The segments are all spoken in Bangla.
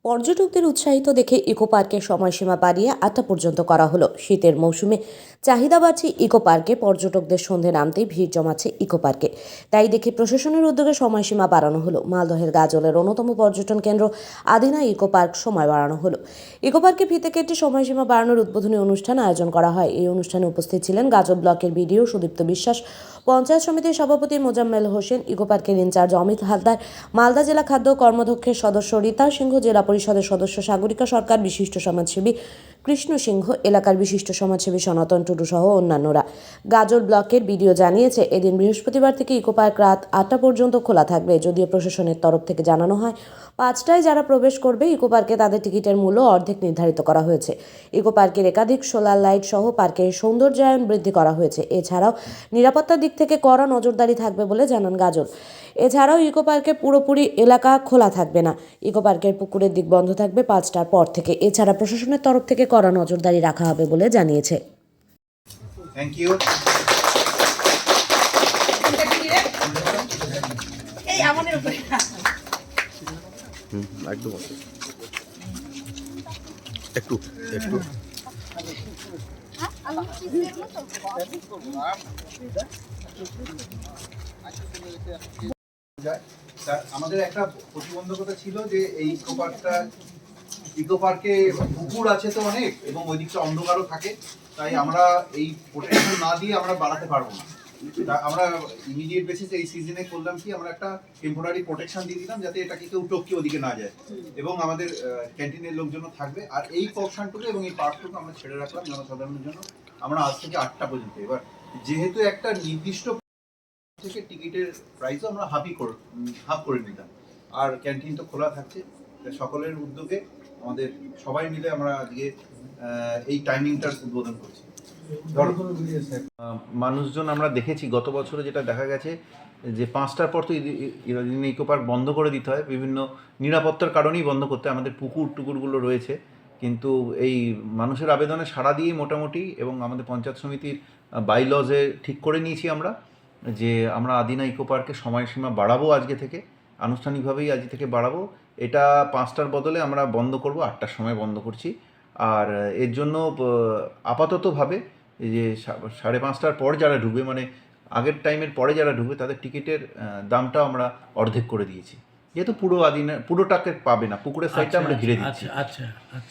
পর্যটকদের উৎসাহিত দেখে ইকো পার্কের সময়সীমা বাড়িয়ে ৮টা পর্যন্ত করা হলো। শীতের মৌসুমে চাহিদা বাড়ছে ইকো পার্কে, পর্যটকদের সন্ধে নামতেই ভিড় জমাচ্ছে ইকো পার্কে। তাই দেখে প্রশাসনের উদ্যোগে সময়সীমা বাড়ানো হলো। মালদহের গাজলের অন্যতম পর্যটন কেন্দ্র আদিনা ইকো পার্ক সময় বাড়ানো হলো। ইকো পার্কে ফিতে কেটে সময়সীমা বাড়ানোর উদ্বোধনী অনুষ্ঠান আয়োজন করা হয়। এই অনুষ্ঠানে উপস্থিত ছিলেন গাজল ব্লকের বিডিও সুদীপ্ত বিশ্বাস, পঞ্চায়েত সমিতির সভাপতি মোজাম্মেল হোসেন, ইকো পার্কের ইনচার্জ অমিত হালদার, মালদা জেলা খাদ্য কর্মাধ্যক্ষের সদস্য রীতা সিংহ, জেলা পরিষদের সদস্য সাগরিকা সরকার, বিশিষ্ট সমাজসেবী কৃষ্ণ সিংহ, এলাকার বিশিষ্ট সমাজসেবী সনাতন টুডু সহ অন্যান্যরা। গাজল ব্লকের বিডিও জানিয়েছে, এদিন বৃহস্পতিবার থেকে ইকো পার্ক রাত ৮টা পর্যন্ত খোলা থাকবে। যদিও প্রশাসনের তরফ থেকে জানানো হয় ৫টায় যারা প্রবেশ করবে ইকো পার্কে তাদের টিকিটের মূল্য অর্ধেক নির্ধারিত করা হয়েছে। ইকো পার্কের একাধিক সোলার লাইট সহ পার্কের সৌন্দর্যায়ন বৃদ্ধি করা হয়েছে। এছাড়াও নিরাপত্তার দিক থেকে কড়া নজরদারি থাকবে বলে জানান গাজল। এছাড়াও ইকো পার্কে পুরোপুরি এলাকা খোলা থাকবে না। ইকো পার্কের পুকুরের দিক বন্ধ থাকবে ৫টার পর থেকে। এছাড়া প্রশাসনের তরফ থেকে কড়া নজরদারি রাখা হবে বলে জানিয়েছে। Thank you. একদম একটু একটু আমাদের একটা প্রতিবন্ধকতা ছিল যে এই ইকো পার্কে পুকুর আছে তো অনেক, এবং ওই দিকটা অন্ধকারও থাকে, তাই আমরা এই প্রোটেকশন না দিয়ে আমরা বাড়াতে পারবো না। আমরা ইমিডিয়েট বেসিসে এই সিজনে করলাম কি, আমরা একটা টেম্পোরারি প্রোটেকশন দিয়ে দিলাম যাতে এটাকে কেউ টপকে ওদিকে না যায়, এবং আমাদের ক্যান্টিনের লোকজনও থাকবে। আর এই পোর্শনটুকু এবং এই পার্কটুকু আমরা ছেড়ে রাখলাম জনসাধারণের জন্য। আমরা আজ থেকে ৮টা পর্যন্ত, এবার যেহেতু একটা নির্দিষ্ট থেকে টিকিটের প্রাইসও আমরা হাফ করে নিলাম, আর ক্যান্টিন তো খোলা থাকছে। সকলের উদ্যোগে আমাদের সবাই মিলে আমরা আজকে এই টাইমিংটার উদ্বোধন করছি। মানুষজন আমরা দেখেছি গত বছরে যেটা দেখা গেছে যে 5টার পর তো ইকো পার্ক বন্ধ করে দিতে হয়, বিভিন্ন নিরাপত্তার কারণেই বন্ধ করতে হয়। আমাদের পুকুর টুকুরগুলো রয়েছে, কিন্তু এই মানুষের আবেদনে সাড়া দিয়ে মোটামুটি, এবং আমাদের পঞ্চায়েত সমিতির বাইলজে ঠিক করে নিয়েছি আমরা যে আমরা আদিনা ইকো পার্কের সময়সীমা বাড়াবো। আজকে থেকে আনুষ্ঠানিকভাবেই আজ থেকে বাড়াবো। এটা 5টার বদলে আমরা বন্ধ করব, 8টার সময় বন্ধ করছি। আর এর জন্য আপাততভাবে এই যে 5:30টার পর যারা ঢুকবে, মানে আগের টাইমের পরে যারা ঢুকবে, তাদের টিকিটের দামটা আমরা অর্ধেক করে দিয়েছি। যেহেতু পুরোটাকে পাবে না, পুকুরের সাইডটা আমরা ঘিরে দিচ্ছি।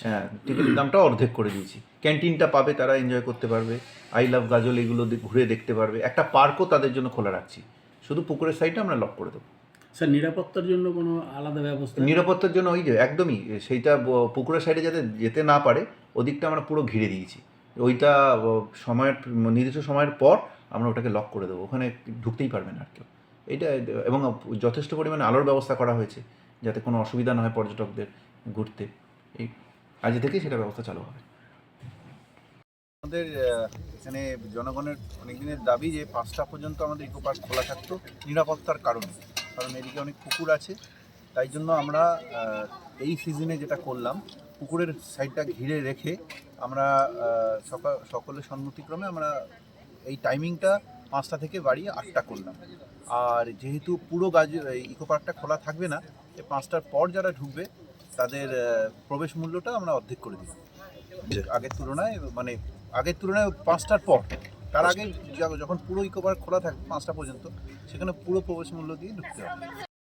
হ্যাঁ, টিকিটের দামটা অর্ধেক করে দিয়েছি। ক্যান্টিনটা পাবে, তারা এনজয় করতে পারবে, আই লাভ গাজল এগুলো ঘুরে দেখতে পারবে। একটা পার্কও তাদের জন্য খোলা রাখছি, শুধু পুকুরের সাইডটা আমরা লক করে দেবো। স্যার, নিরাপত্তার জন্য কোনো আলাদা ব্যবস্থা? নিরাপত্তার জন্য ওই যে একদমই সেইটা পুকুরের সাইডে যাতে যেতে না পারে ওদিকটা আমরা পুরো ঘিরে দিয়েছি। ওইটা নির্দিষ্ট সময়ের পর আমরা ওটাকে লক করে দেবো, ওখানে ঢুকতেই পারবে না আর কেউ। এইটা, এবং যথেষ্ট পরিমাণে আলোর ব্যবস্থা করা হয়েছে যাতে কোনো অসুবিধা না হয় পর্যটকদের ঘুরতে। এই আজ থেকেই সেটা ব্যবস্থা চালু হবে। আমাদের এখানে জনগণের অনেক দিনের দাবি যে 5টা পর্যন্ত আমাদের ইকো পার্ক খোলা থাকতো নিরাপত্তার কারণে, কারণ এদিকে অনেক পুকুর আছে। তাই জন্য আমরা এই সিজনে যেটা করলাম, পুকুরের সাইডটা ঘিরে রেখে আমরা সকলের সম্মতিক্রমে আমরা এই টাইমিংটা 5টা থেকে বাড়িয়ে 8টা করলাম। আর যেহেতু পুরো ইকো পার্কটা খোলা থাকবে না, 5টার পর যারা ঢুকবে তাদের প্রবেশ মূল্যটা আমরা অর্ধেক করে দিই আগের তুলনায়, মানে আগের তুলনায় 5টার পর। তার আগে যখন পুরো ইকো পার্ক খোলা থাকবে 5টা পর্যন্ত, সেখানে পুরো প্রবেশ মূল্য দিয়ে ঢুকতে হবে।